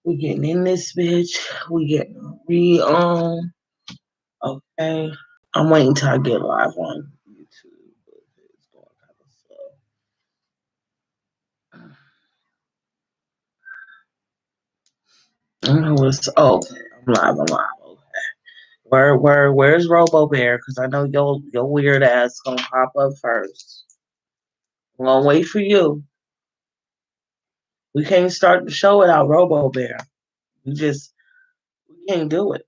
We getting in this bitch. We getting re-on. Okay. I'm waiting till I get live on YouTube. It's going kind of slow. I don't know what's okay. I'm live. Okay. Where's Robo Bear? Because I know your weird ass gonna pop up first. I'm gonna wait for you. We can't start the show without Robo Bear. We can't do it.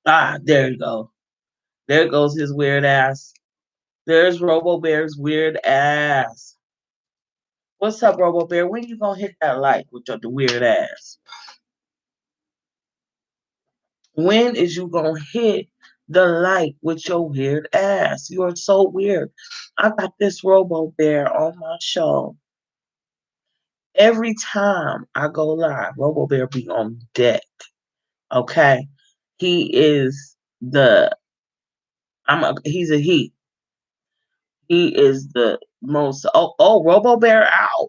Ah, there you go. There goes his weird ass. There's Robo Bear's weird ass. What's up, Robo Bear? When you gonna hit that like with your weird ass? When is you gonna hit the like with your weird ass? You are so weird. I got this Robo Bear on my show. Every time I go live, Robo Bear be on deck. Okay. He is the he's a he. He is the most Robo Bear out.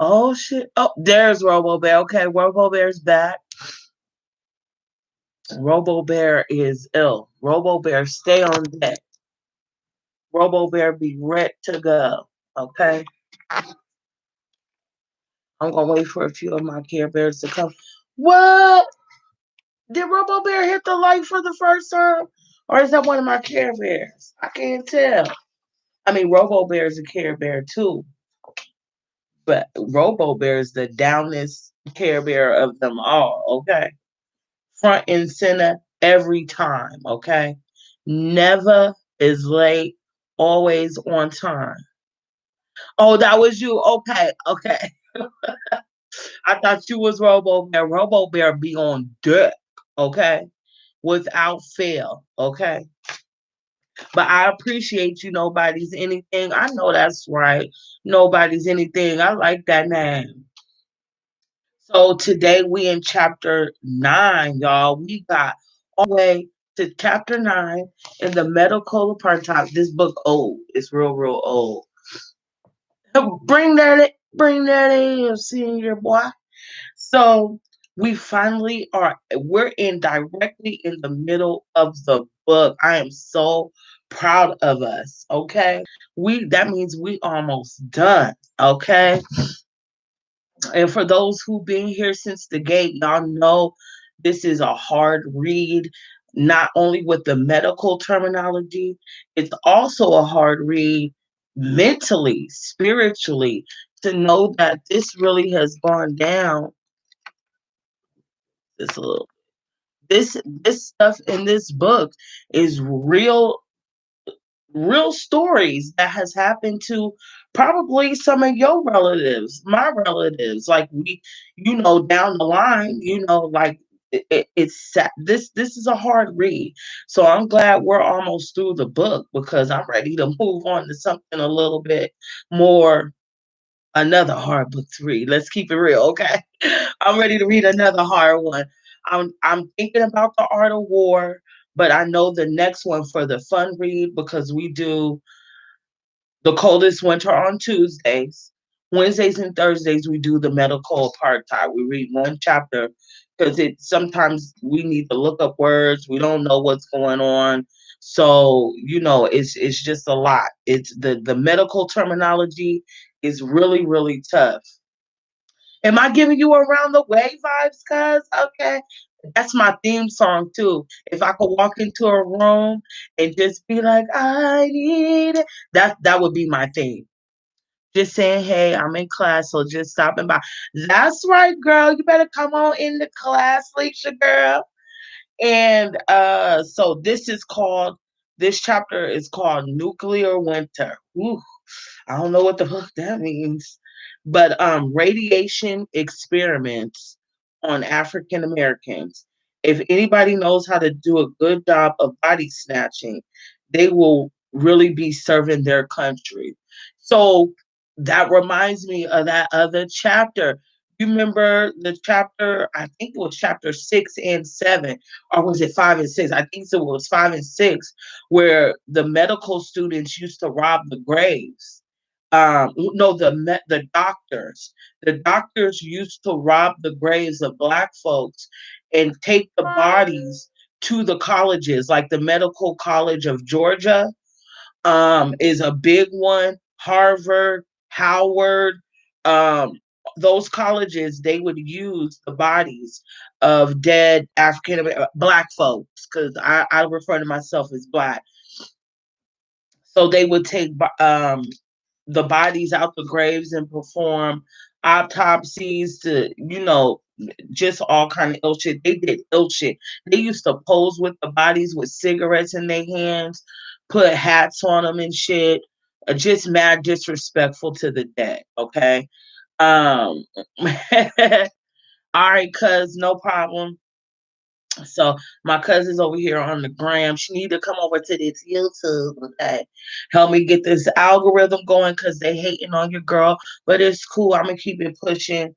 Oh shit. Oh, there's Robo Bear. Okay, Robo Bear's back. Robo Bear is ill. Robo Bear, stay on deck. Robo Bear, be ready to go. Okay? I'm going to wait for a few of my Care Bears to come. What? Did Robo Bear hit the light for the first time? Or is that one of my Care Bears? I can't tell. I mean, Robo Bear is a Care Bear too. But Robo Bear is the downest Care Bear of them all. Okay? Front and center every time. Okay? Never is late, always on time. Oh, that was you. Okay. I thought you was Robo Bear. Robo Bear be on deck, okay? Without fail, okay? But I appreciate you. Nobody's anything. I know that's right. Nobody's anything. I like that name. So today we in chapter 9, y'all. We got all the way to chapter 9 in the medical apartheid. This book old. It's real old. Bring that in, senior boy. So we're in directly in the middle of the book. I am so proud of us. Okay. That means we almost done. Okay. And for those who've been here since the gate, y'all know this is a hard read, not only with the medical terminology, it's also a hard read mentally, spiritually, to know that this really has gone down this a little. This stuff in this book is real stories that has happened to probably some of your relatives, my relatives, like down the line, like it's sad. This is a hard read. So I'm glad we're almost through the book because I'm ready to move on to something a little bit more. Another hard book to read. Let's keep it real, okay? I'm ready to read another hard one. I'm thinking about The Art of War, but I know the next one for the fun read because we do The Coldest Winter on Tuesdays. Wednesdays and Thursdays we do the medical apartheid. We read one chapter because sometimes we need to look up words. We don't know what's going on. So, it's just a lot. It's the medical terminology is really tough. Am I giving you around the way vibes, cuz? Okay. That's my theme song too. If I could walk into a room and just be like, I need it, that would be my theme. Just saying, hey, I'm in class, so just stopping by. That's right, girl. You better come on into class, Leisha girl. And so this chapter is called Nuclear Winter. Ooh, I don't know what the fuck that means. But radiation experiments on African Americans. If anybody knows how to do a good job of body snatching, they will really be serving their country. So that reminds me of that other chapter. You remember the chapter, I think it was chapter 6 and 7, or was it 5 and 6? I think it was 5 and 6, where the medical students used to rob the graves No, the doctors. The doctors used to rob the graves of black folks and take the bodies to the colleges, like the Medical College of Georgia, is a big one. Harvard, Howard, um, those colleges, they would use the bodies of dead African black folks, because I refer to myself as black. So they would take the bodies out the graves and perform autopsies to, just all kind of ill shit. They did ill shit. They used to pose with the bodies with cigarettes in their hands, put hats on them and shit. Just mad disrespectful to the dead. Okay. Um. All right, cuz no problem. So my cousin's over here on the gram. She need to come over to this YouTube, okay? Help me get this algorithm going because they hating on your girl. But it's cool. I'm gonna keep it pushing.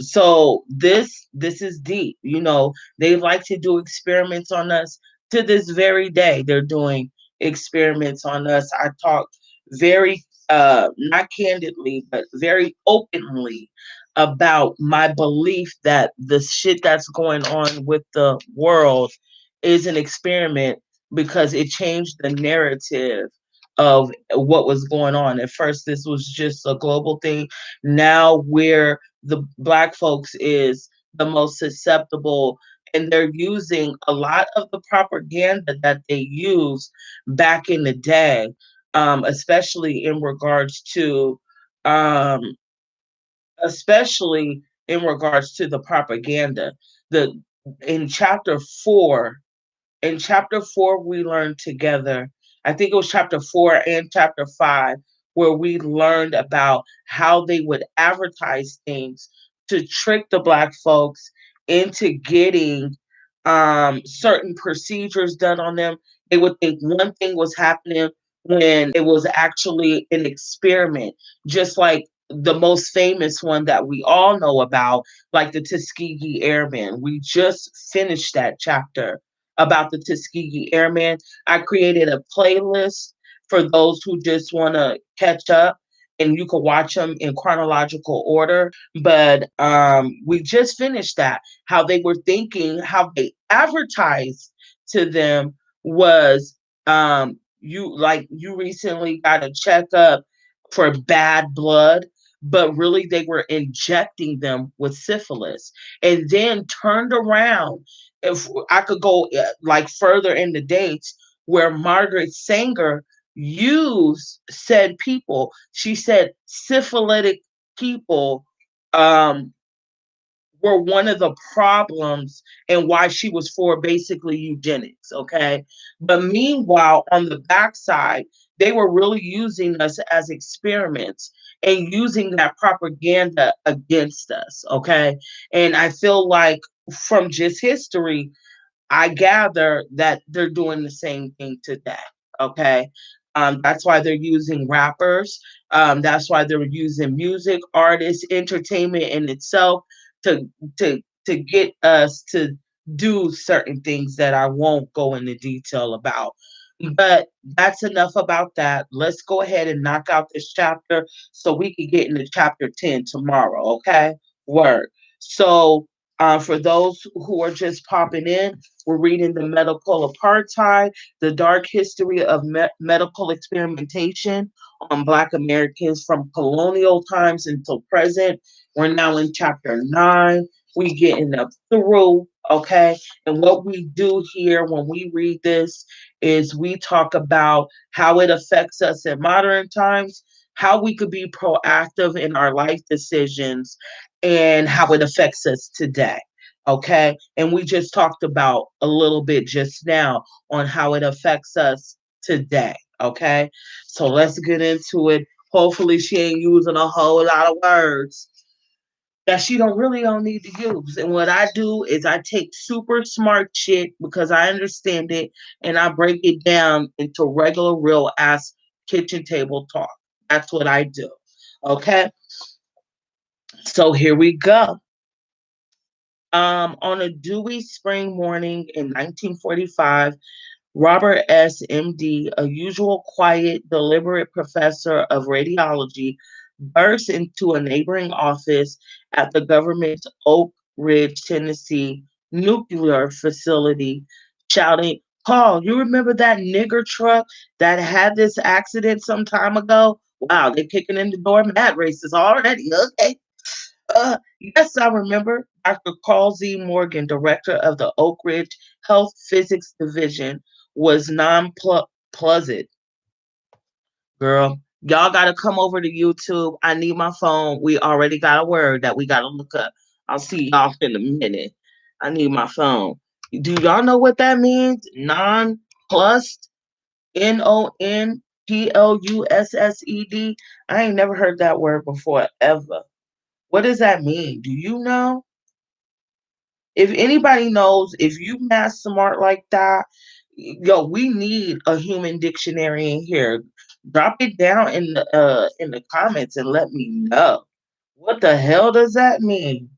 So this is deep. They like to do experiments on us to this very day. They're doing experiments on us. I talk very not candidly, but very openly about my belief that the shit that's going on with the world is an experiment because it changed the narrative of what was going on. At first, this was just a global thing. Now, where the black folks is the most susceptible, and they're using a lot of the propaganda that they used back in the day, especially in regards to um, especially in regards to the propaganda. The in chapter 4, we learned together, I think it was chapter 4 and chapter 5, where we learned about how they would advertise things to trick the black folks into getting certain procedures done on them. They would think one thing was happening when it was actually an experiment, just like the most famous one that we all know about, like the Tuskegee Airmen. We just finished that chapter about the Tuskegee Airmen. I created a playlist for those who just want to catch up, and you can watch them in chronological order. But we just finished that. How they were thinking, how they advertised to them was, you recently got a checkup for bad blood, but really they were injecting them with syphilis, and then turned around. If I could go like further in the dates, where Margaret Sanger used said people, she said syphilitic people um, were one of the problems, and why she was for basically eugenics. Okay. But meanwhile, on the backside, they were really using us as experiments and using that propaganda against us. Okay. And I feel like from just history, I gather that they're doing the same thing today. Okay. That's why they're using rappers. That's why they're using music, artists, entertainment in itself to to get us to do certain things that I won't go into detail about. But that's enough about that. Let's go ahead and knock out this chapter so we can get into chapter 10 tomorrow. Okay. Word. So for those who are just popping in, we're reading The Medical Apartheid, The Dark History of Medical Experimentation on Black Americans from Colonial Times until Present. We're now in chapter 9. We getting up through, okay? And what we do here when we read this is we talk about how it affects us in modern times, how we could be proactive in our life decisions, and how it affects us today. Okay. And we just talked about a little bit just now on how it affects us today. Okay. So let's get into it. Hopefully she ain't using a whole lot of words that she don't need to use. And what I do is I take super smart shit because I understand it, and I break it down into regular real ass kitchen table talk. That's what I do. Okay. So here we go. On a dewy spring morning in 1945, Robert S. MD, a usual quiet, deliberate professor of radiology, burst into a neighboring office at the government's Oak Ridge, Tennessee nuclear facility, shouting, "Paul, you remember that nigger truck that had this accident some time ago? Wow, they're kicking in the door, mad racist already. Okay. Yes, I remember. Dr. Carl Z. Morgan, director of the Oak Ridge Health Physics Division, was nonplussed. Girl, y'all got to come over to YouTube. I need my phone. We already got a word that we got to look up. I'll see y'all in a minute. I need my phone. Do y'all know what that means? Nonplussed? Nonplussed. I ain't never heard that word before, ever. What does that mean? Do you know? If anybody knows, if you math smart like that, yo, we need a human dictionary in here. Drop it down in the comments and let me know. What the hell does that mean?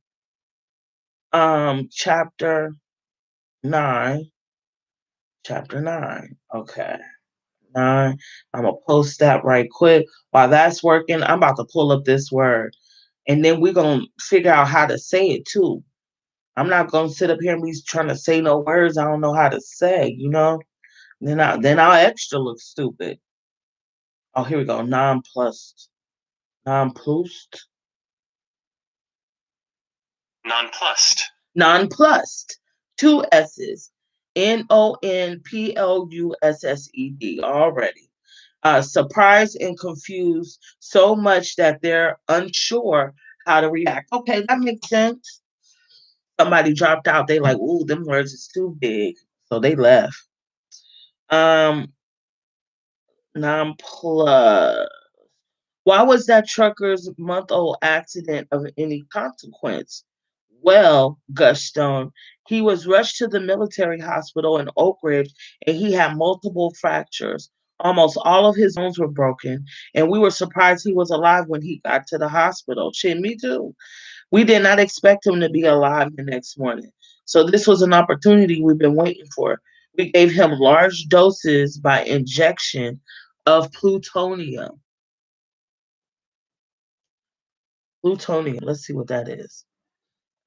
Chapter 9. Chapter 9. Okay. 9. I'm gonna post that right quick. While that's working, I'm about to pull up this word. And then we're gonna figure out how to say it too. I'm not gonna sit up here and be trying to say no words I don't know how to say, you know? Then I'll extra look stupid. Oh, here we go. Nonplussed. Nonplussed. Nonplussed. Nonplussed. Two S's. Nonplussed already. Surprised and confused so much that they're unsure how to react. Okay, that makes sense. Somebody dropped out. They like, ooh, them words is too big. So they left. Um, Nonplussed. Why was that trucker's month-old accident of any consequence? Well, gushed Stone, he was rushed to the military hospital in Oak Ridge and he had multiple fractures. Almost all of his bones were broken, and we were surprised he was alive when he got to the hospital. Shit, me too. We did not expect him to be alive the next morning. So this was an opportunity we've been waiting for. We gave him large doses by injection of plutonium. Plutonium. Let's see what that is.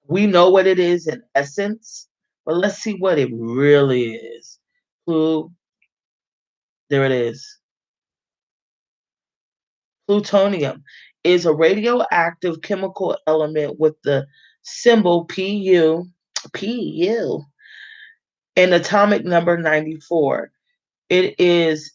We know what it is in essence, but let's see what it really is. Plu, there it is. Plutonium is a radioactive chemical element with the symbol Pu, and atomic number 94. It is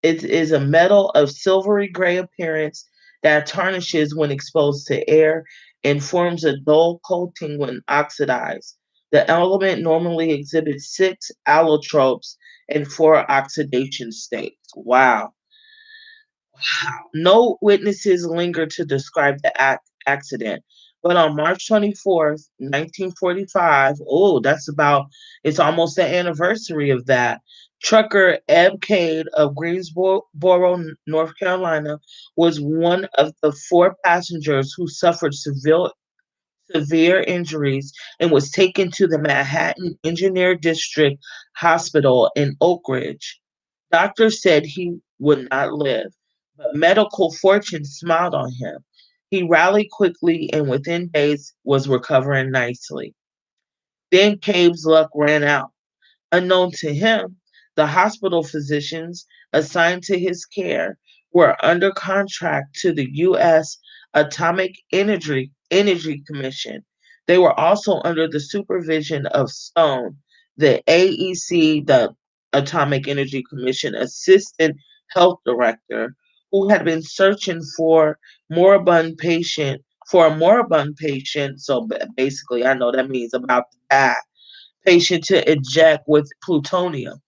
It is a metal of silvery gray appearance that tarnishes when exposed to air and forms a dull coating when oxidized. The element normally exhibits six allotropes and four oxidation states. Wow. No witnesses lingered to describe the accident. But on March 24th, 1945, oh, it's almost the anniversary of that. Trucker Eb Cade of Greensboro, North Carolina, was one of the four passengers who suffered severe injuries and was taken to the Manhattan Engineer District Hospital in Oak Ridge. Doctors said he would not live, but medical fortune smiled on him. He rallied quickly and within days was recovering nicely. Then Cabe's luck ran out. Unknown to him, the hospital physicians assigned to his care were under contract to the U.S. Atomic Energy Commission. They were also under the supervision of Stone, the AEC, the Atomic Energy Commission Assistant Health Director, who had been searching moribund patient for a moribund patient. So basically, I know that means about to die patient to eject with plutonium.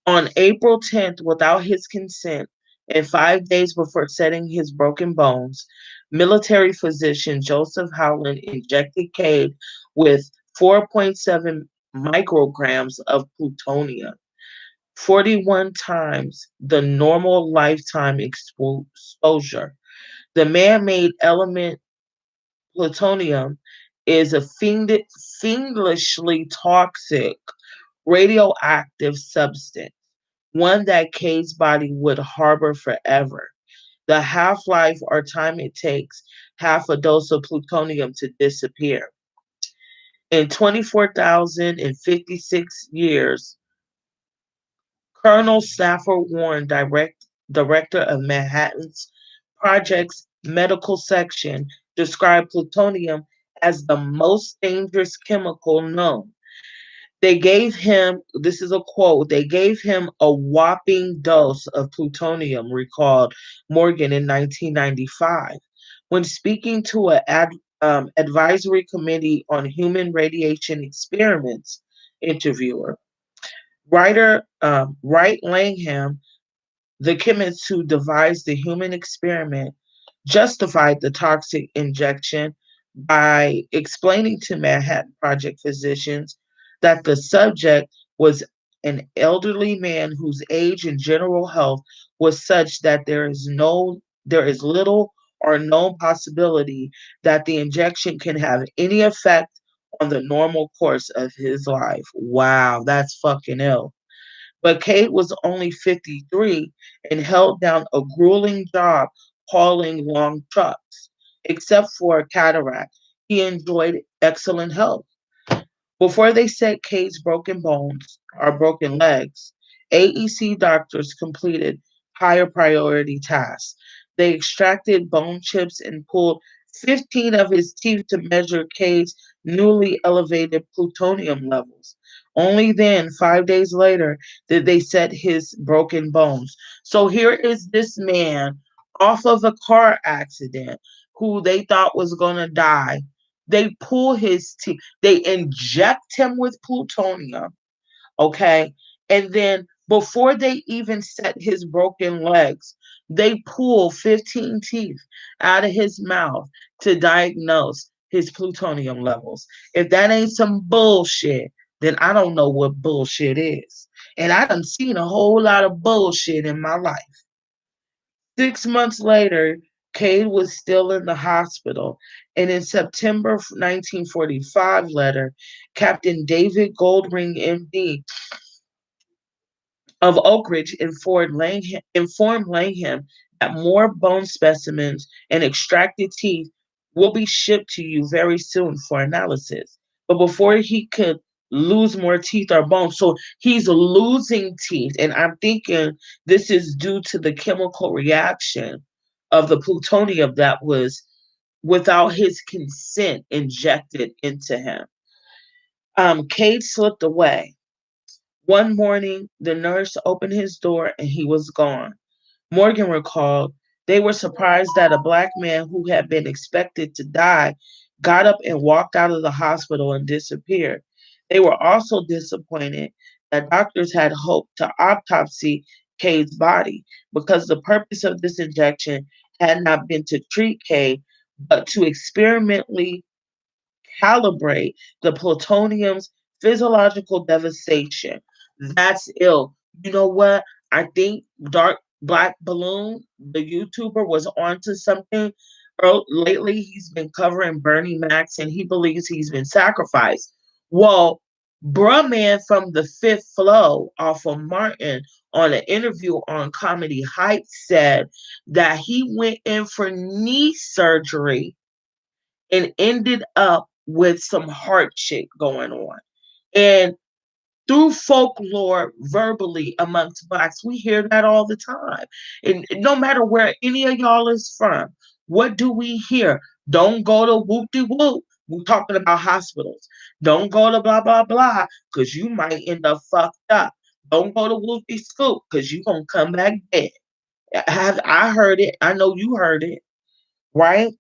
On April 10th, without his consent, and 5 days before setting his broken bones, military physician Joseph Howland injected Cade with 4.7 micrograms of plutonium, 41 times the normal lifetime exposure. The man made element plutonium is a fiendishly toxic radioactive substance, one that Cade's body would harbor forever. The half life or time it takes half a dose of plutonium to disappear. In 24,056 years, Colonel Stafford Warren, director of Manhattan's project's medical section, described plutonium as the most dangerous chemical known. They gave him, this is a quote, they gave him a whopping dose of plutonium, recalled Morgan in 1995. When speaking to an advisory committee on human radiation experiments interviewer, Wright Langham, the chemist who devised the human experiment, justified the toxic injection by explaining to Manhattan Project physicians that the subject was an elderly man whose age and general health was such that there is little or no possibility that the injection can have any effect on the normal course of his life. Wow, that's fucking ill. But Kate was only 53 and held down a grueling job hauling long trucks. Except for a cataract, he enjoyed excellent health. Before they set Kate's broken bones or broken legs, AEC doctors completed higher priority tasks. They extracted bone chips and pulled 15 of his teeth to measure Kate's newly elevated plutonium levels. Only then, 5 days later, did they set his broken bones. So here is this man off of a car accident who they thought was going to die. They pull his teeth, they inject him with plutonium, okay? And then before they even set his broken legs, they pull 15 teeth out of his mouth to diagnose his plutonium levels. If that ain't some bullshit, then I don't know what bullshit is. And I done seen a whole lot of bullshit in my life. 6 months later, Cade was still in the hospital, and in September 1945 letter, Captain David Goldring, MD, of Oak Ridge informed Langham that more bone specimens and extracted teeth will be shipped to you very soon for analysis. But before he could lose more teeth or bones, so he's losing teeth, and I'm thinking this is due to the chemical reaction of the plutonium that was without his consent injected into him. Cade slipped away. One morning, the nurse opened his door and he was gone. Morgan recalled they were surprised that a black man who had been expected to die got up and walked out of the hospital and disappeared. They were also disappointed that doctors had hoped to autopsy Cade's body because the purpose of this injection had not been to treat Cade, but to experimentally calibrate the plutonium's physiological devastation. That's ill. You know what? I think Dark Black Balloon, the YouTuber, was onto something. Lately, he's been covering Bernie Mac and he believes he's been sacrificed. Well, bruh man from the Fifth Flow off of Martin on an interview on Comedy Hype said that he went in for knee surgery and ended up with some heart shit going on. And through folklore, verbally amongst blacks, we hear that all the time. And no matter where any of y'all is from, what do we hear? Don't go to whoop de whoop. We're talking about hospitals. Don't go to blah blah blah because you might end up fucked up. Don't go to whoopty scoop because you're gonna come back dead. I heard it? I know you heard it, right?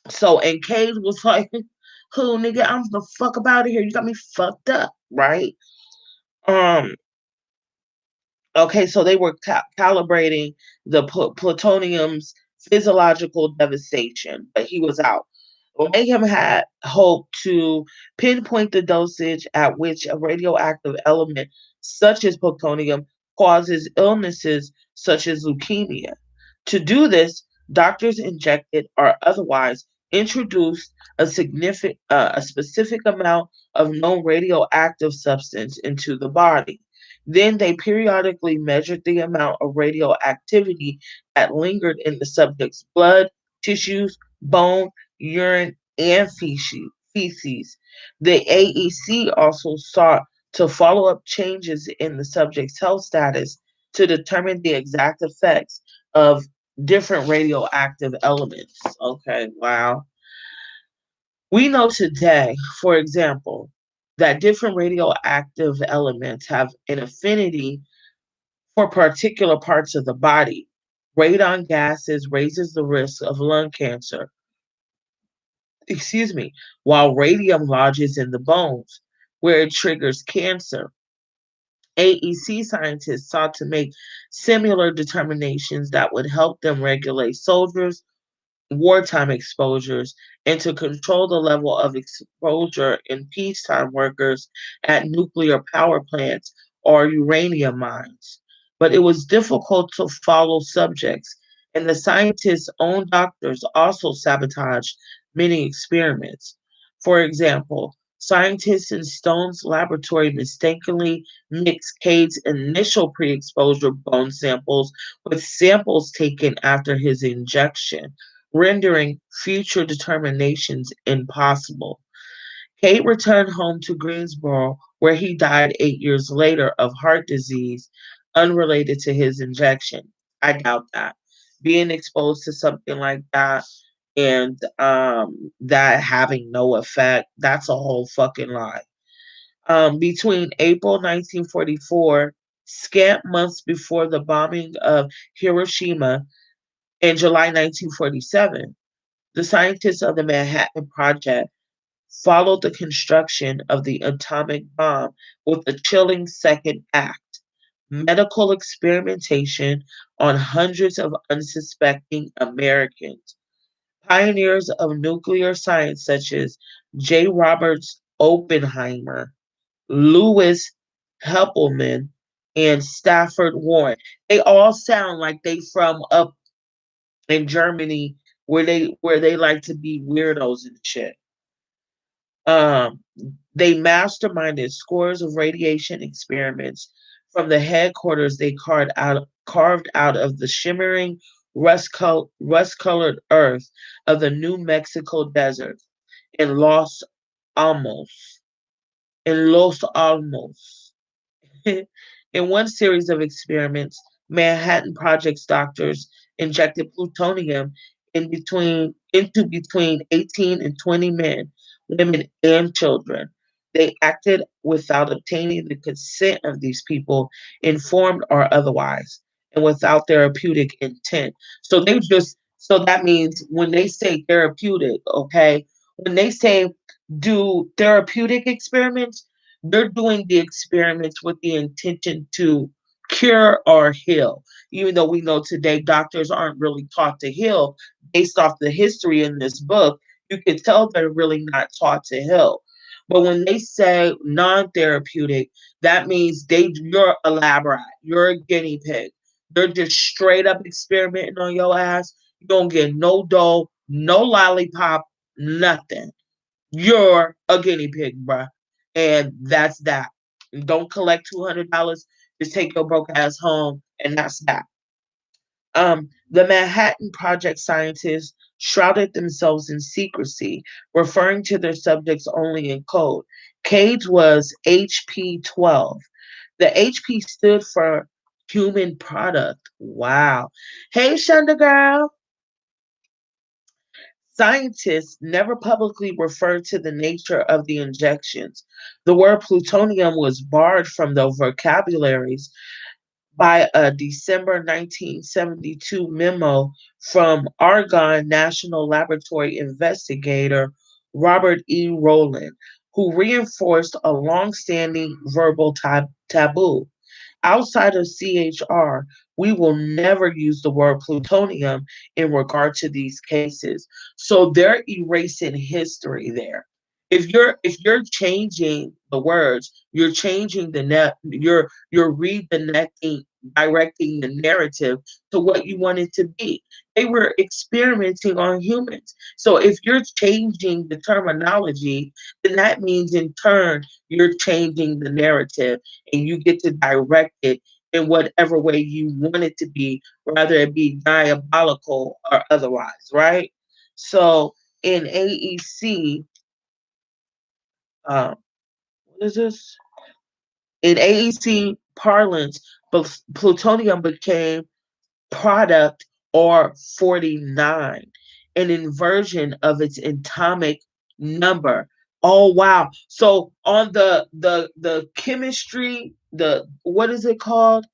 So, and Cage was like, "Who, nigga? I'm the fuck up out of here. You got me fucked up, right?" Um. Okay, so they were calibrating the plutonium's physiological devastation, but he was out. Mayhem had hoped to pinpoint the dosage at which a radioactive element such as plutonium causes illnesses such as leukemia. To do this, doctors injected or otherwise introduced a specific amount of known radioactive substance into the body. Then they periodically measured the amount of radioactivity that lingered in the subject's blood, tissues, bone, urine, and feces. The AEC also sought to follow up changes in the subject's health status to determine the exact effects of different radioactive elements. Okay, wow. We know today, for example, that different radioactive elements have an affinity for particular parts of the body. Radon gases raises the risk of lung cancer, excuse me, while radium lodges in the bones, where it triggers cancer. AEC scientists sought to make similar determinations that would help them regulate soldiers' wartime exposures and to control the level of exposure in peacetime workers at nuclear power plants or uranium mines. But it was difficult to follow subjects, and the scientists' own doctors also sabotaged many experiments. For example, scientists in Stone's laboratory mistakenly mixed Cade's initial pre exposure bone samples with samples taken after his injection, rendering future determinations impossible. Kate returned home to Greensboro, where he died 8 years later of heart disease unrelated to his injection. I doubt that. Being exposed to something like that and that having no effect, that's a whole fucking lie. Between April 1944, scant months before the bombing of Hiroshima, and July 1947, the scientists of the Manhattan Project followed the construction of the atomic bomb with a chilling second act: medical experimentation on hundreds of unsuspecting Americans. Pioneers of nuclear science such as J. Roberts Oppenheimer, Louis Heppelman, and Stafford Warren. They all sound like they from up in Germany where they like to be weirdos and shit. Um, they masterminded scores of radiation experiments from the headquarters they carved out of the shimmering rust-colored earth of the New Mexico desert in Alamos. In Los Alamos. In one series of experiments, Manhattan Project's doctors injected plutonium into between 18 and 20 men, women, and children. They acted without obtaining the consent of these people, informed or otherwise, and without therapeutic intent. So that means when they say therapeutic, okay, when they say do therapeutic experiments, they're doing the experiments with the intention to cure or heal. Even though we know today doctors aren't really taught to heal based off the history in this book, you can tell they're really not taught to heal. But when they say non-therapeutic, that means you're a lab rat, you're a guinea pig. They're just straight up experimenting on your ass. You don't get no dough, no lollipop, nothing. You're a guinea pig, bruh. And that's that. Don't collect $200. Just take your broke ass home, and that's that. The Manhattan Project scientists shrouded themselves in secrecy, referring to their subjects only in code. Cage was HP-12. The HP stood for human product. Wow. Hey, Shonda girl. Scientists never publicly referred to the nature of the injections. The word plutonium was barred from their vocabularies by a December 1972 memo from Argonne National Laboratory investigator Robert E. Rowland, who reinforced a long-standing verbal taboo. Outside of CHR, we will never use the word plutonium in regard to these cases. So they're erasing history there. If you're changing the words, you're changing the net. You're directing the narrative to what you want it to be. They were experimenting on humans. So if you're changing the terminology, then that means in turn you're changing the narrative and you get to direct it in whatever way you want it to be, whether it be diabolical or otherwise, right? So in AEC, what is this? In AEC parlance, plutonium became product or 49, an inversion of its atomic number. Oh wow. So on the chemistry, the what is it called?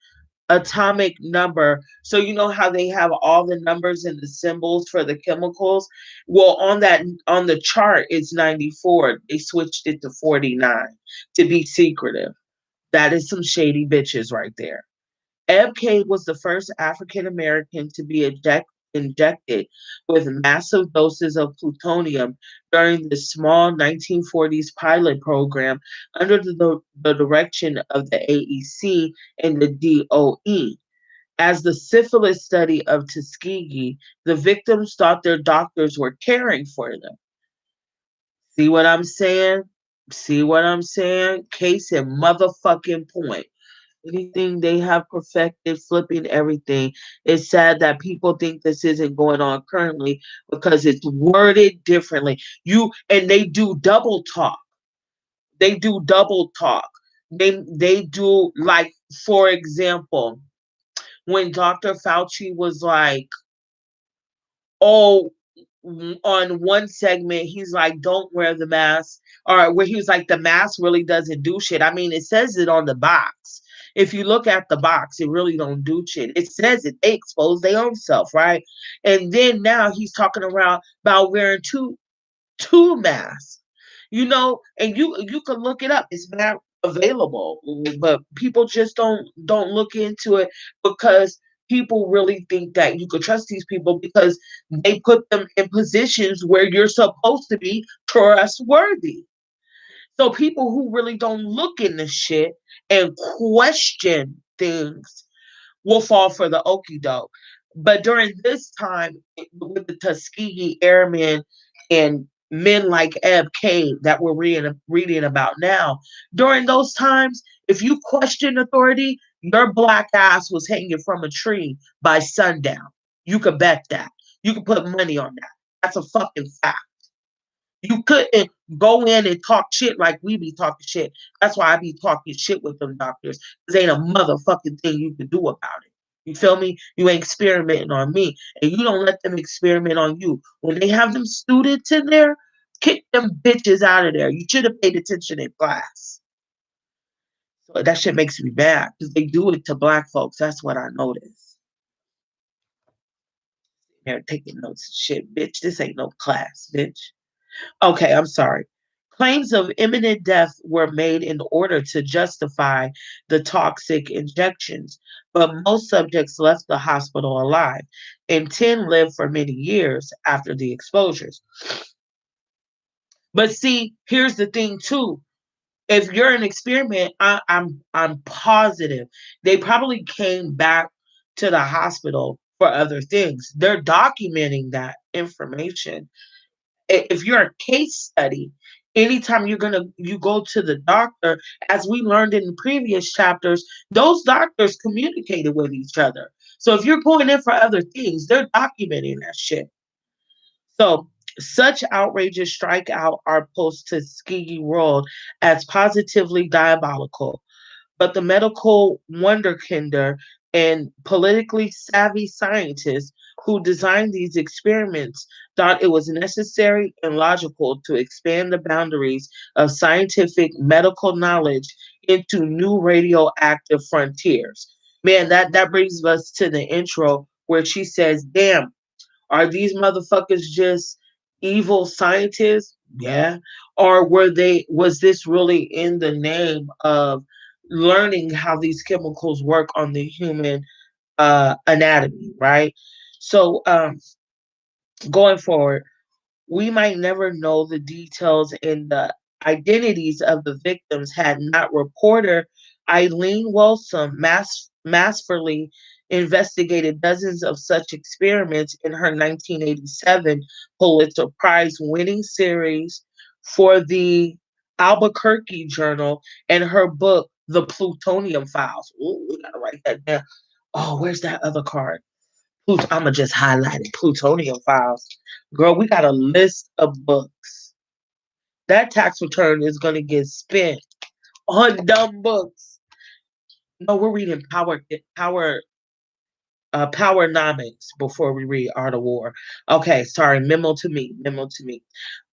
Atomic number. So you know how they have all the numbers and the symbols for the chemicals? Well, on the chart it's 94. They switched it to 49 to be secretive. That is some shady bitches right there. MK was the first African American to be injected with massive doses of plutonium during the small 1940s pilot program under the direction of the AEC and the DOE. As the syphilis study of Tuskegee, the victims thought their doctors were caring for them. See what I'm saying? See what I'm saying? Case in motherfucking point. Anything they have perfected, flipping everything. It's sad that people think this isn't going on currently because it's worded differently. They do double talk. They do double talk. They do, like, for example, when Dr. Fauci was like, oh, on one segment he's like, don't wear the mask, or where he was like, the mask really doesn't do shit. I mean, it says it on the box. If you look at the box, it really don't do shit. It says it. They expose their own self, right? And then now he's talking around about wearing two masks, and you can look it up. It's not available, but people just don't look into it because people really think that you could trust these people because they put them in positions where you're supposed to be trustworthy. So people who really don't look into shit and question things will fall for the okie doke. But during this time, with the Tuskegee Airmen and men like Eb K that we're reading about now, during those times, if you question authority, your black ass was hanging from a tree by sundown. You could bet that. You could put money on that. That's a fucking fact. You couldn't go in and talk shit like we be talking shit. That's why I be talking shit with them doctors. Because ain't a motherfucking thing you can do about it. You feel me? You ain't experimenting on me. And you don't let them experiment on you. When they have them students in there, kick them bitches out of there. You should have paid attention in class. So that shit makes me mad. Because they do it to black folks. That's what I noticed. They're taking notes and shit. Bitch, this ain't no class, bitch. Okay, I'm sorry. Claims of imminent death were made in order to justify the toxic injections, but most subjects left the hospital alive, and 10 lived for many years after the exposures. But see, here's the thing too. If you're an experiment, I'm positive they probably came back to the hospital for other things. They're documenting that information. If you're a case study, anytime you go to the doctor, as we learned in the previous chapters, those doctors communicated with each other. So if you're going in for other things, they're documenting that shit. So such outrages strike out our post Tuskegee world as positively diabolical, but the medical wonderkinder and politically savvy scientists who designed these experiments thought it was necessary and logical to expand the boundaries of scientific medical knowledge into new radioactive frontiers. Man, that brings us to the intro where she says, damn, are these motherfuckers just evil scientists? Yeah. Or was this really in the name of learning how these chemicals work on the human anatomy, right? So going forward, we might never know the details and the identities of the victims had not Eileen Wilson masterfully investigated dozens of such experiments in her 1987 Pulitzer Prize winning series for the Albuquerque Journal and her book, The Plutonium Files. Ooh, we gotta write that down. Oh, where's that other card? I'm gonna just highlight it. Plutonium Files. Girl, we got a list of books. That tax return is gonna get spent on dumb books. No, we're reading Powernomics before we read Art of War. Okay, sorry, memo to me.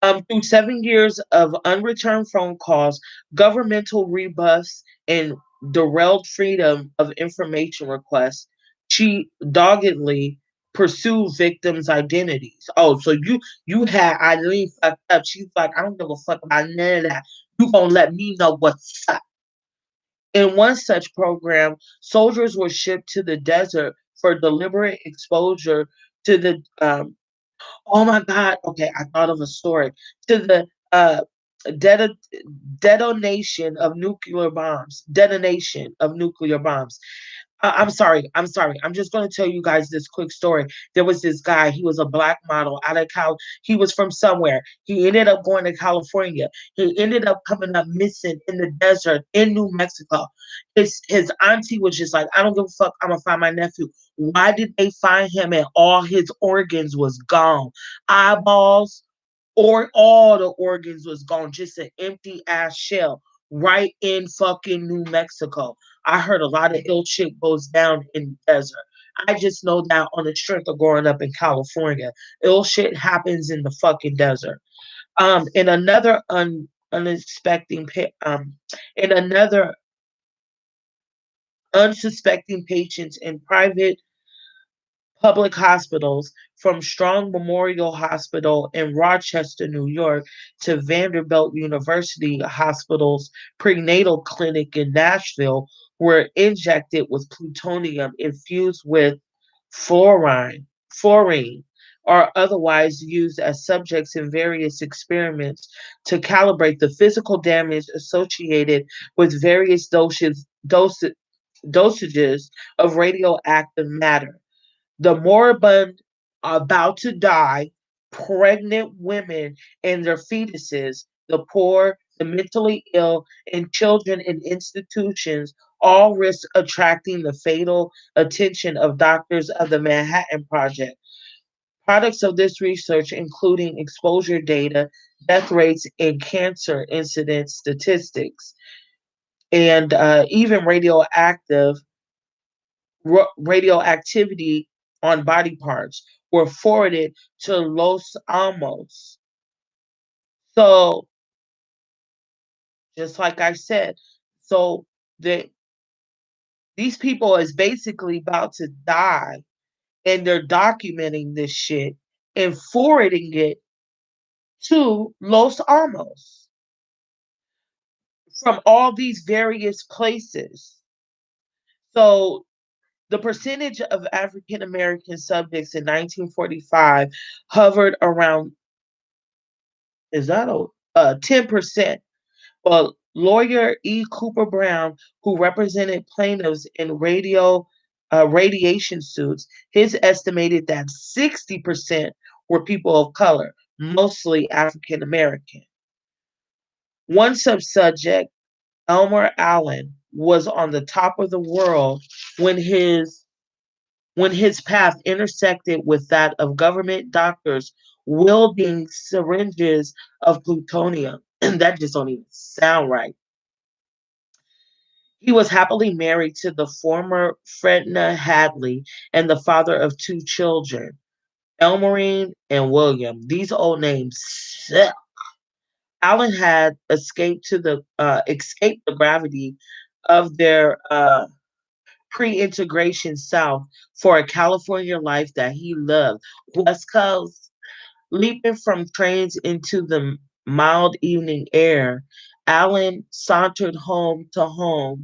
Through 7 years of unreturned phone calls, governmental rebuffs, and derailed freedom of information requests, she doggedly pursued victims' identities. Oh, so you had Eileen fucked up. She's like, I don't give a fuck about none of that. You gonna let me know what's up. In one such program, soldiers were shipped to the desert for deliberate exposure to the oh my god, okay, I thought of a story. To the det- detonation of nuclear bombs. I'm sorry. I'm sorry. I'm just going to tell you guys this quick story. There was this guy. He was a black model out of Cal. He was from somewhere. He ended up going to California. He ended up coming up missing in the desert in New Mexico. His auntie was just like, I don't give a fuck. I'm gonna find my nephew. Why did they find him and all his organs was gone? Eyeballs, or all the organs was gone, just an empty ass shell right in fucking New Mexico. I heard a lot of ill shit goes down in the desert. I just know that on the strength of growing up in California, ill shit happens in the fucking desert. In another unsuspecting in another unsuspecting patients in private public hospitals, from Strong Memorial Hospital in Rochester, New York, to Vanderbilt University Hospital's prenatal clinic in Nashville, were injected with plutonium infused with fluorine, fluorine, or otherwise used as subjects in various experiments to calibrate the physical damage associated with various dosages of radioactive matter. The moribund, about to die, pregnant women and their fetuses, the poor, the mentally ill, and children in institutions all risk attracting the fatal attention of doctors of the Manhattan Project. Products of this research, including exposure data, death rates, and cancer incidence statistics, and even radioactivity on body parts, were forwarded to Los Alamos. So, just like I said, so the these people is basically about to die, and they're documenting this shit and forwarding it to Los Alamos from all these various places. So the percentage of African American subjects in 1945 hovered around, is that a 10%? Well, lawyer E. Cooper Brown, who represented plaintiffs in radiation suits, his estimated that 60% were people of color, mostly African American. One such subject, Elmer Allen, was on the top of the world when his path intersected with that of government doctors wielding syringes of plutonium. And that just don't even sound right. He was happily married to the former Fredna Hadley and the father of two children, Elmerine and William. These old names suck. Allen had escaped the gravity of their pre-integration South for a California life that he loved. West Coast, leaping from trains into the mild evening air, Allen sauntered home to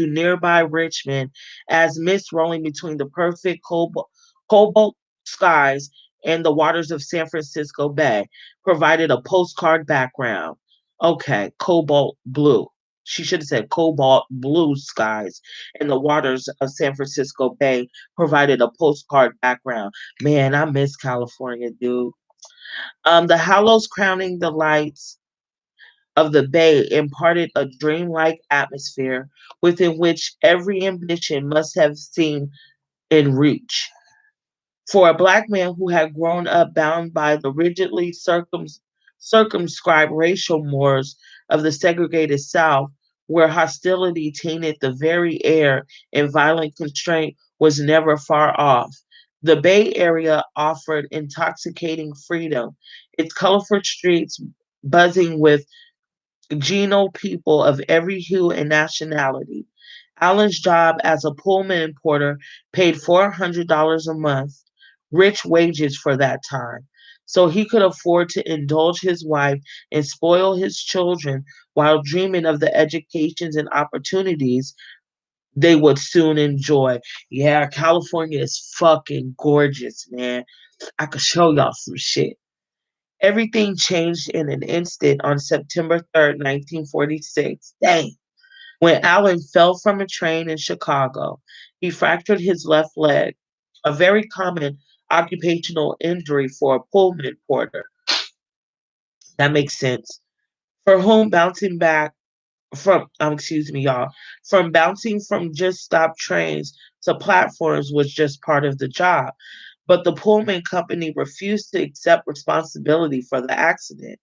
nearby Richmond as mist rolling between the perfect cobalt skies and the waters of San Francisco Bay provided a postcard background. Okay, cobalt blue. She should have said cobalt blue skies and the waters of San Francisco Bay provided a postcard background. Man, I miss California, dude. The hollows crowning the lights of the bay imparted a dreamlike atmosphere within which every ambition must have seemed in reach. For a black man who had grown up bound by the rigidly circumscribed racial mores of the segregated South, where hostility tainted the very air and violent constraint was never far off, the Bay Area offered intoxicating freedom, its colorful streets buzzing with genial people of every hue and nationality. Allen's job as a Pullman porter paid $400 a month, rich wages for that time, so he could afford to indulge his wife and spoil his children while dreaming of the educations and opportunities they would soon enjoy. Yeah, California is fucking gorgeous, man. I could show y'all some shit. Everything changed in an instant on September 3rd, 1946. Dang. When Allen fell from a train in Chicago, he fractured his left leg, a very common occupational injury for a Pullman porter. That makes sense. For whom bouncing back from, excuse me, y'all, from bouncing from just stopped trains to platforms was just part of the job. But the Pullman company refused to accept responsibility for the accident,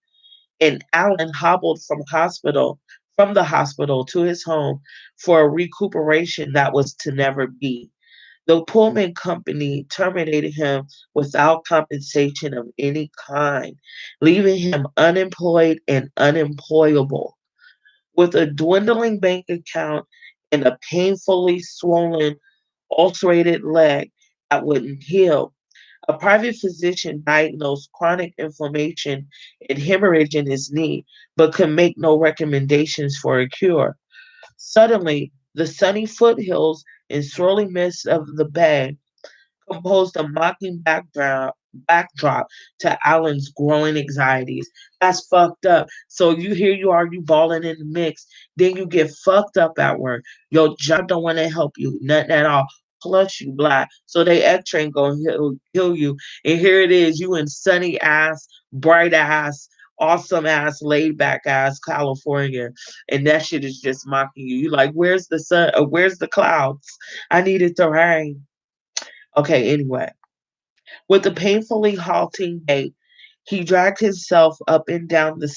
and Allen hobbled from the hospital to his home for a recuperation that was to never be. The Pullman company terminated him without compensation of any kind, leaving him unemployed and unemployable. With a dwindling bank account and a painfully swollen, ulcerated leg that wouldn't heal, a private physician diagnosed chronic inflammation and hemorrhage in his knee, but could make no recommendations for a cure. Suddenly, the sunny foothills and swirling mist of the bay composed a mocking backdrop to Alan's growing anxieties. That's fucked up. So you are, you balling in the mix. Then you get fucked up at work. Your job don't want to help you, nothing at all. Plus you black. So they X-ray gonna kill you. And here it is, you in sunny ass, bright ass, awesome ass, laid back ass California. And that shit is just mocking you. You like, where's the sun? Where's the clouds? I need it to rain. Okay, anyway. With a painfully halting gait, he dragged himself up and down the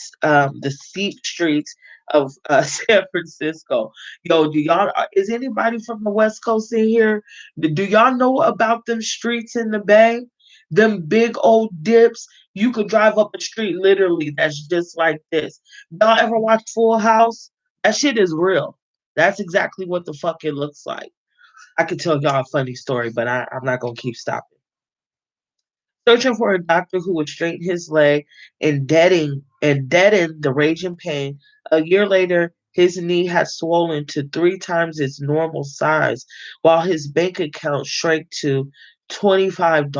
steep streets of San Francisco. Yo, is anybody from the West Coast in here? Do y'all know about them streets in the Bay? Them big old dips. You could drive up a street literally that's just like this. Y'all ever watch Full House? That shit is real. That's exactly what the fuck it looks like. I could tell y'all a funny story, but I'm not gonna keep stopping. Searching for a doctor who would straighten his leg and deaden the raging pain. A year later, his knee had swollen to 3 times its normal size, while his bank account shrank to $25.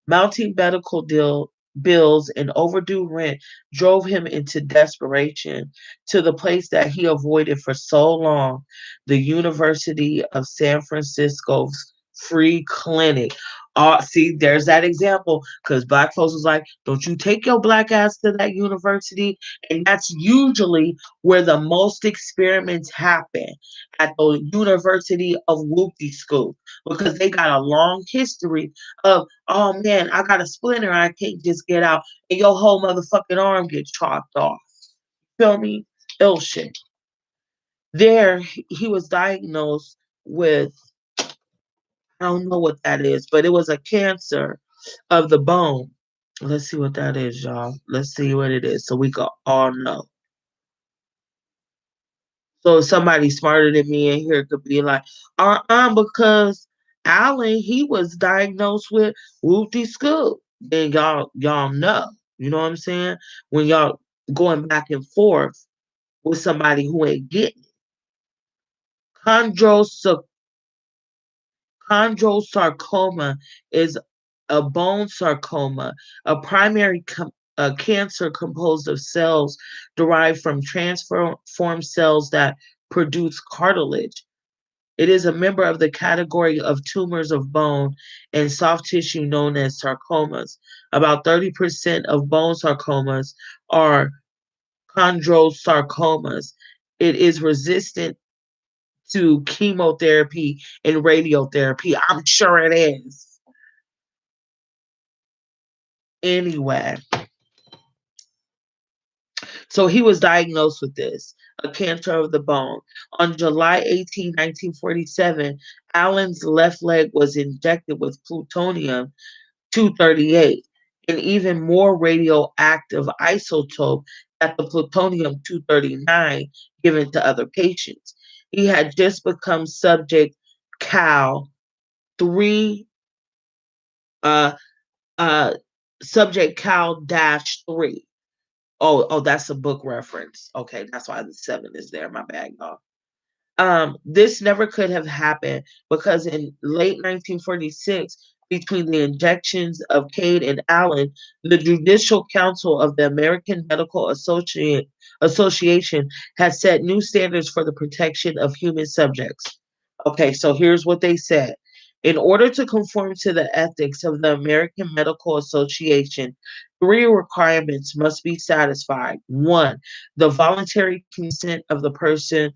Mounting bills and overdue rent drove him into desperation to the place that he avoided for so long, the University of San Francisco's free clinic. See, there's that example because black folks was like, don't you take your black ass to that university. And that's usually where the most experiments happen, at the University of Whoopty School, because they got a long history of, oh man, I got a splinter, I can't just get out, and your whole motherfucking arm gets chopped off. Feel me? Ill shit. There, he was diagnosed with, I don't know what that is, but it was a cancer of the bone. Let's see what that is, y'all. Let's see what it is so we can all know. So somebody smarter than me in here could be like, because Alan, he was diagnosed with Whoopty Scoop. Then y'all know. You know what I'm saying? When y'all going back and forth with somebody who ain't getting it. Chondrosa- Chondrosarcoma is a bone sarcoma, a primary cancer composed of cells derived from transformed cells that produce cartilage. It is a member of the category of tumors of bone and soft tissue known as sarcomas. About 30% of bone sarcomas are chondrosarcomas. It is resistant to chemotherapy and radiotherapy. I'm sure it is. Anyway, so he was diagnosed with this, a cancer of the bone. On July 18, 1947, Allen's left leg was injected with plutonium 238, an even more radioactive isotope at the plutonium 239 given to other patients. He had just become subject Cal 3 uh uh subject Cal dash 3. Oh, that's a book reference. Okay, that's why the 7 is there. My bad, y'all. This never could have happened because in late 1946, between the injections of Cade and Allen, the Judicial Council of the American Medical Association has set new standards for the protection of human subjects. Okay, so here's what they said. In order to conform to the ethics of the American Medical Association, three requirements must be satisfied. One, the voluntary consent of the person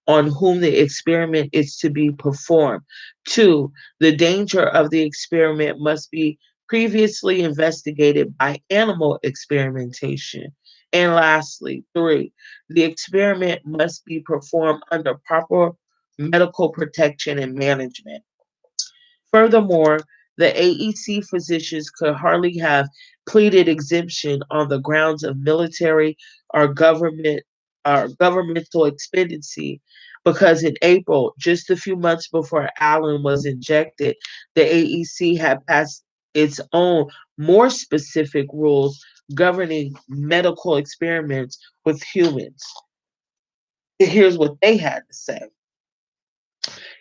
on whom the experiment is to be performed. Two, the danger of the experiment must be previously investigated by animal experimentation. And lastly, three, the experiment must be performed under proper medical protection and management. Furthermore, the AEC physicians could hardly have pleaded exemption on the grounds of military or governmental expediency because in April, just a few months before Allen was injected, the AEC had passed its own more specific rules governing medical experiments with humans. Here's what they had to say.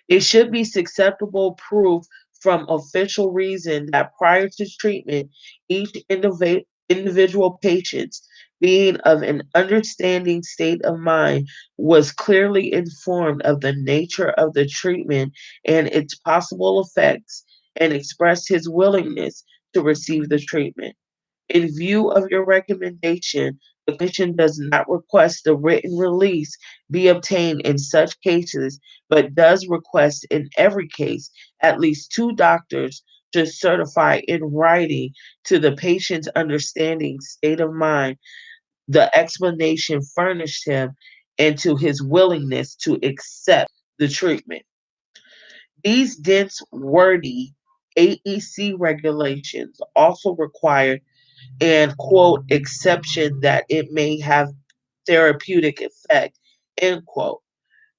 It should be acceptable proof from official reason that prior to treatment, each individual patient's being of an understanding state of mind was clearly informed of the nature of the treatment and its possible effects and expressed his willingness to receive the treatment. In view of your recommendation, the Commission does not request the written release be obtained in such cases, but does request in every case at least two doctors to certify in writing to the patient's understanding state of mind the explanation furnished him and to his willingness to accept the treatment. These dense, wordy AEC regulations also require and quote exception that it may have therapeutic effect end quote.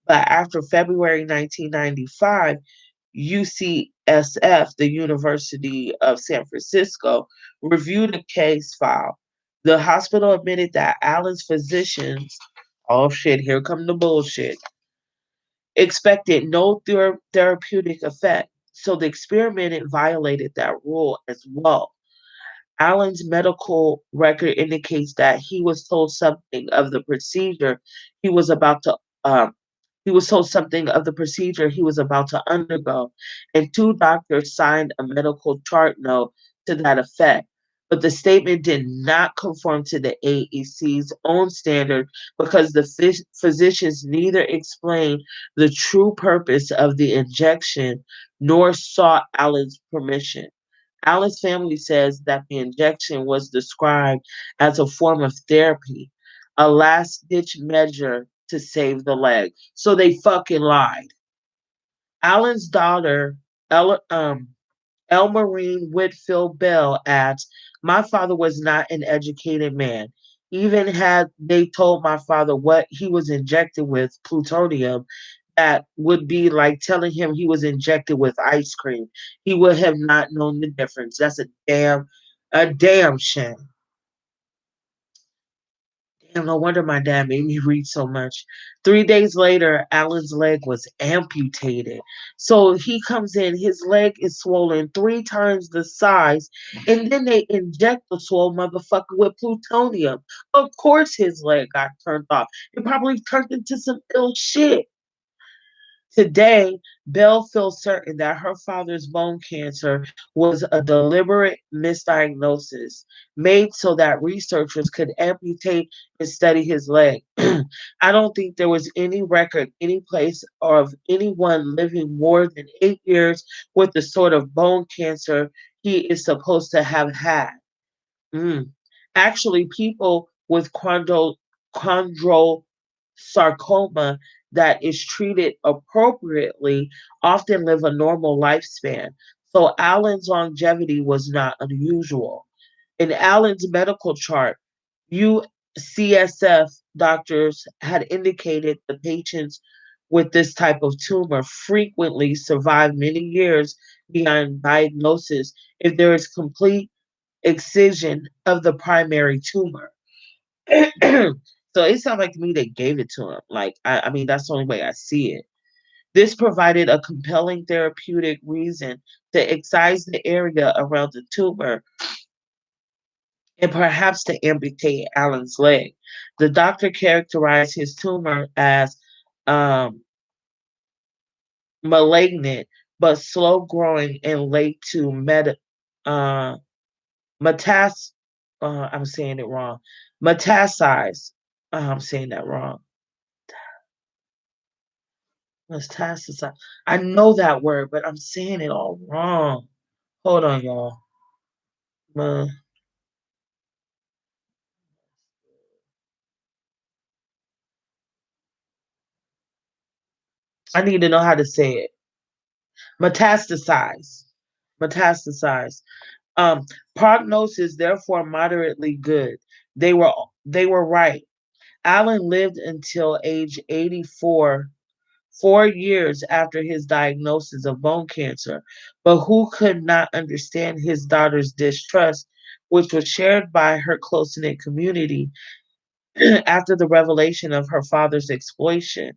But after February 1995, UCSF, the University of San Francisco, reviewed a case file. The hospital admitted that Allen's physicians, oh shit, here come the bullshit, expected no therapeutic effect. So the experiment violated that rule as well. Allen's medical record indicates that he was told something of the procedure he was about to um, he was told something of the procedure he was about to undergo, and two doctors signed a medical chart note to that effect. But the statement did not conform to the AEC's own standard because the physicians neither explained the true purpose of the injection nor sought Allen's permission. Allen's family says that the injection was described as a form of therapy, a last ditch measure to save the leg. So they fucking lied. Allen's daughter, Elmarine Whitfield Bell, adds, my father was not an educated man. Even had they told my father what he was injected with, plutonium, that would be like telling him he was injected with ice cream. He would have not known the difference. That's a damn shame. And no wonder my dad made me read so much. 3 days later, Alan's leg was amputated. So he comes in, his leg is swollen 3 times the size, and then they inject the swole motherfucker with plutonium. Of course, his leg got turned off. It probably turned into some ill shit. Today, Bell feels certain that her father's bone cancer was a deliberate misdiagnosis made so that researchers could amputate and study his leg. I don't think there was any record, any place, of anyone living more than 8 years with the sort of bone cancer he is supposed to have had. Mm. Actually, people with chondrosarcoma that is treated appropriately often live a normal lifespan. So Allen's longevity was not unusual. In Allen's medical chart, UCSF doctors had indicated the patients with this type of tumor frequently survive many years beyond diagnosis if there is complete excision of the primary tumor. So it sounds like to me they gave it to him. Like, I mean, that's the only way I see it. This provided a compelling therapeutic reason to excise the area around the tumor and perhaps to amputate Allen's leg. The doctor characterized his tumor as um, malignant but slow growing and late to uh, metas. I'm saying it wrong. Metastasize. I'm saying that wrong. Metastasize. I know that word, but I'm saying it all wrong. Hold on, y'all. Uh, I need to know how to say it. Metastasize. Metastasize. Um, Prognosis therefore moderately good. They were they were right. Allen lived until age 84, 4 years after his diagnosis of bone cancer. But who could not understand his daughter's distrust, which was shared by her close knit community after the revelation of her father's exploitation?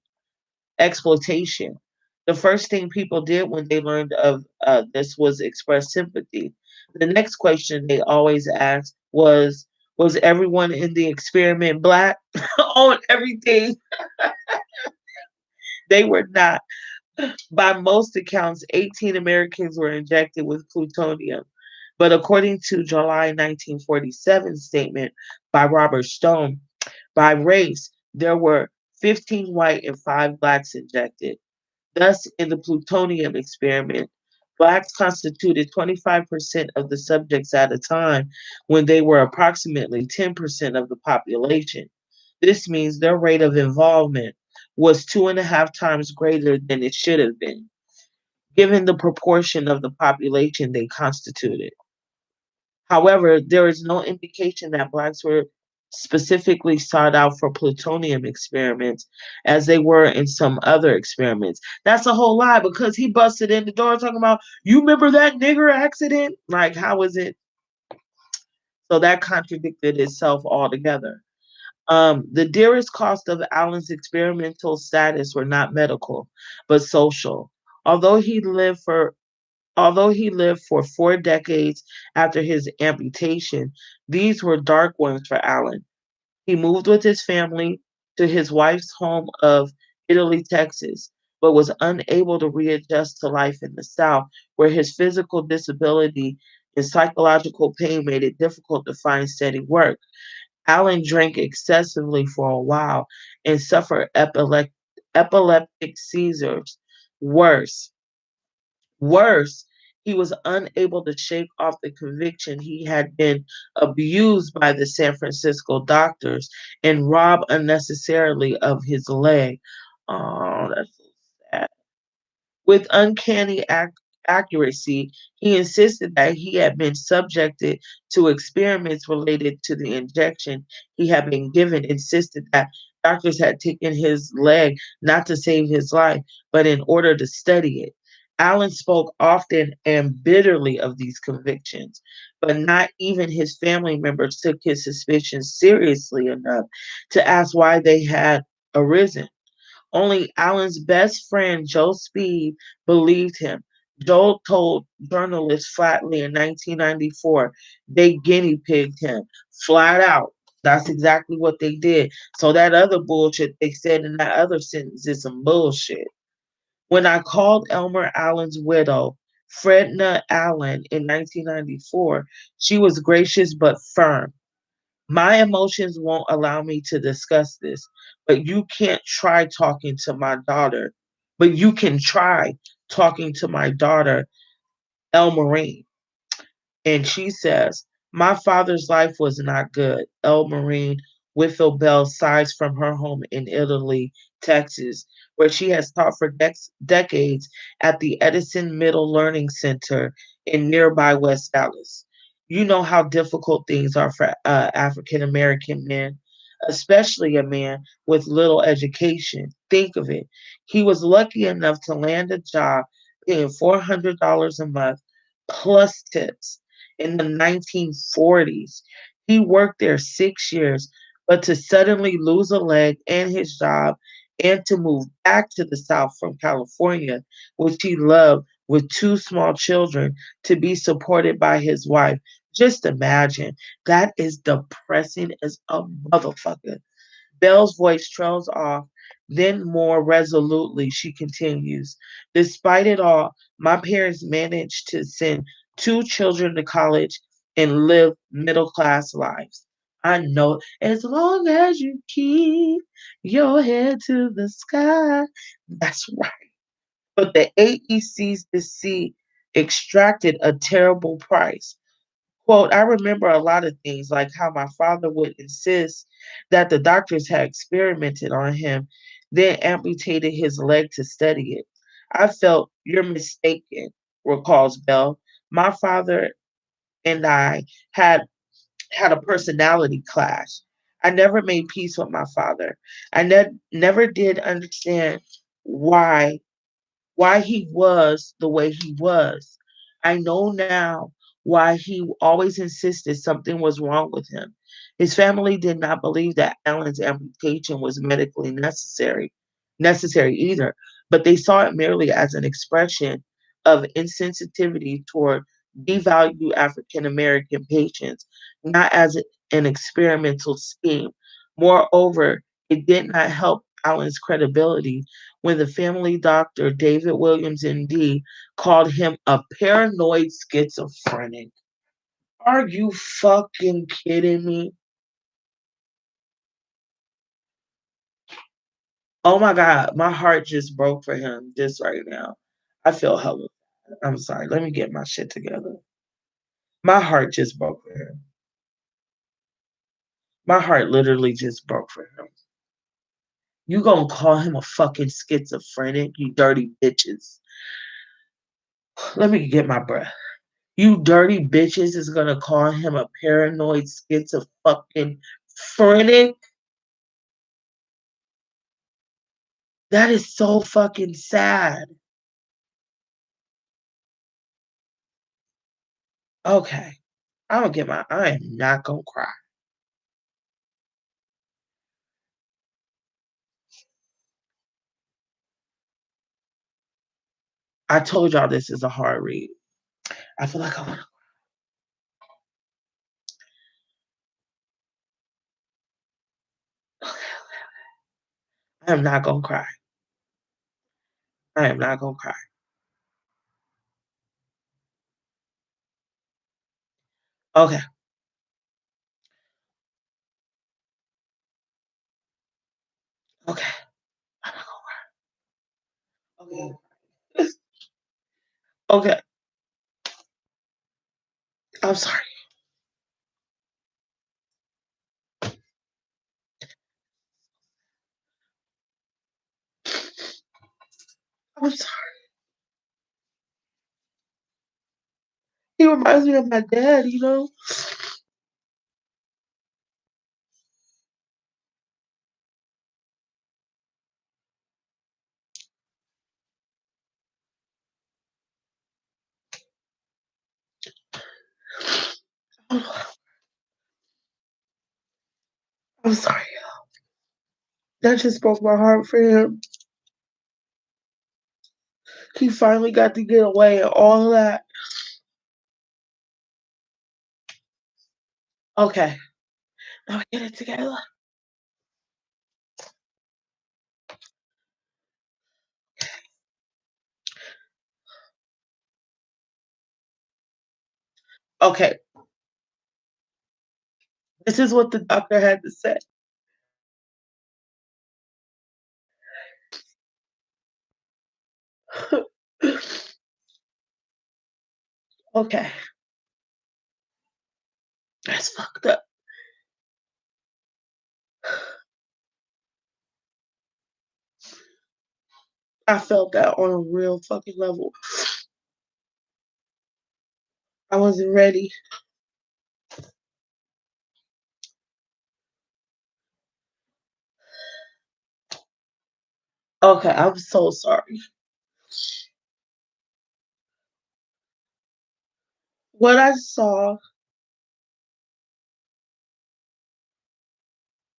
The first thing people did when they learned of this was express sympathy. The next question they always asked was everyone in the experiment black? On everything, they were not. By most accounts, 18 Americans were injected with plutonium. But according to July 1947 statement by Robert Stone, by race, there were 15 white and 5 blacks injected. Thus, in the plutonium experiment, blacks constituted 25% of the subjects at a time when they were approximately 10% of the population. This means their rate of involvement was 2.5 times greater than it should have been, given the proportion of the population they constituted. However, there is no indication that blacks were specifically sought out for plutonium experiments as they were in some other experiments. That's a whole lie because he busted in the door talking about, you remember that nigger accident? Like, how is it? So that contradicted itself altogether. The dearest cost of Allen's experimental status were not medical, but social. Although he lived for Although he lived for 4 decades after his amputation, these were dark ones for Allen. He moved with his family to his wife's home of Italy, Texas, but was unable to readjust to life in the South, where his physical disability and psychological pain made it difficult to find steady work. Allen drank excessively for a while and suffered epileptic seizures. Worse, Worse, he was unable to shake off the conviction he had been abused by the San Francisco doctors and robbed unnecessarily of his leg. Oh, that's so sad. With uncanny accuracy, he insisted that he had been subjected to experiments related to the injection he had been given, insisted that doctors had taken his leg not to save his life, but in order to study it. Allen spoke often and bitterly of these convictions, but not even his family members took his suspicions seriously enough to ask why they had arisen. Only Allen's best friend, Joe Speed, believed him. Joe told journalists flatly in 1994 they guinea pigged him flat out. That's exactly what they did. So that other bullshit they said in that other sentence is some bullshit. When I called Elmer Allen's widow, Fredna Allen, in 1994, she was gracious but firm. My emotions won't allow me to discuss this, but you can't try talking to my daughter. But you can try talking to my daughter, El Marine. And she says, my father's life was not good. El Marine Whitfield Bell sighs from her home in Italy, Texas, where she has taught for decades at the Edison Middle Learning Center in nearby West Dallas. You know how difficult things are for African American men, especially a man with little education. Think of it. He was lucky enough to land a job paying $400 a month plus tips in the 1940s. He worked there 6 years, but to suddenly lose a leg and his job and to move back to the South from California, which he loved with two small children, to be supported by his wife. Just imagine. That is depressing as a motherfucker. Belle's voice trails off. Then, more resolutely, she continues. Despite it all, my parents managed to send two children to college and live middle class lives. I know as long as you keep your head to the sky. That's right. But the AECC extracted a terrible price. Quote, I remember a lot of things, like how my father would insist that the doctors had experimented on him, then amputated his leg to study it. I felt, you're mistaken, recalls Bell. My father and I had a personality clash. I never made peace with my father. I never did understand why he was the way he was. I know now why he always insisted something was wrong with him. His family did not believe that Alan's amputation was medically necessary either, but they saw it merely as an expression of insensitivity toward devalued African American patients, not as an experimental scheme. Moreover, it did not help Alan's credibility when the family doctor, David Williams, MD, called him a paranoid schizophrenic. Are you fucking kidding me? Oh my God, my heart just broke for him just right now. I feel hella. I'm sorry. Let me get my shit together. My heart just broke for him. My heart literally just broke for him. You gonna call him a fucking schizophrenic, you dirty bitches. Let me get my breath. You dirty bitches is gonna call him a paranoid schizophrenic. That is so fucking sad. Okay. I am not gonna cry. I told y'all this is a hard read. I feel like I wanna I am not gonna cry. I am not gonna cry. Okay. Okay. I'm not gonna okay. Okay. I'm sorry. I'm sorry. He reminds me of my dad, you know? I'm sorry. That just broke my heart for him. He finally got to get away and all of that. Okay. Now get it together. Okay. This is what the doctor had to say. Okay. That's fucked up. I felt that on a real fucking level. I wasn't ready. Okay, I'm so sorry. What I saw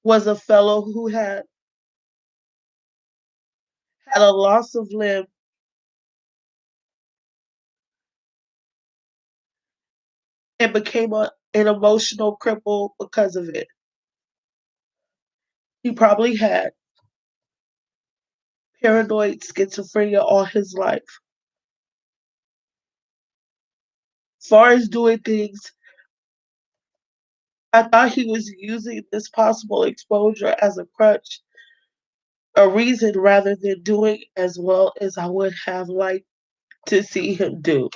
was a fellow who had a loss of limb and became an emotional cripple because of it. He probably had paranoid schizophrenia all his life. As far as doing things, I thought he was using this possible exposure as a crutch, a reason rather than doing as well as I would have liked to see him do.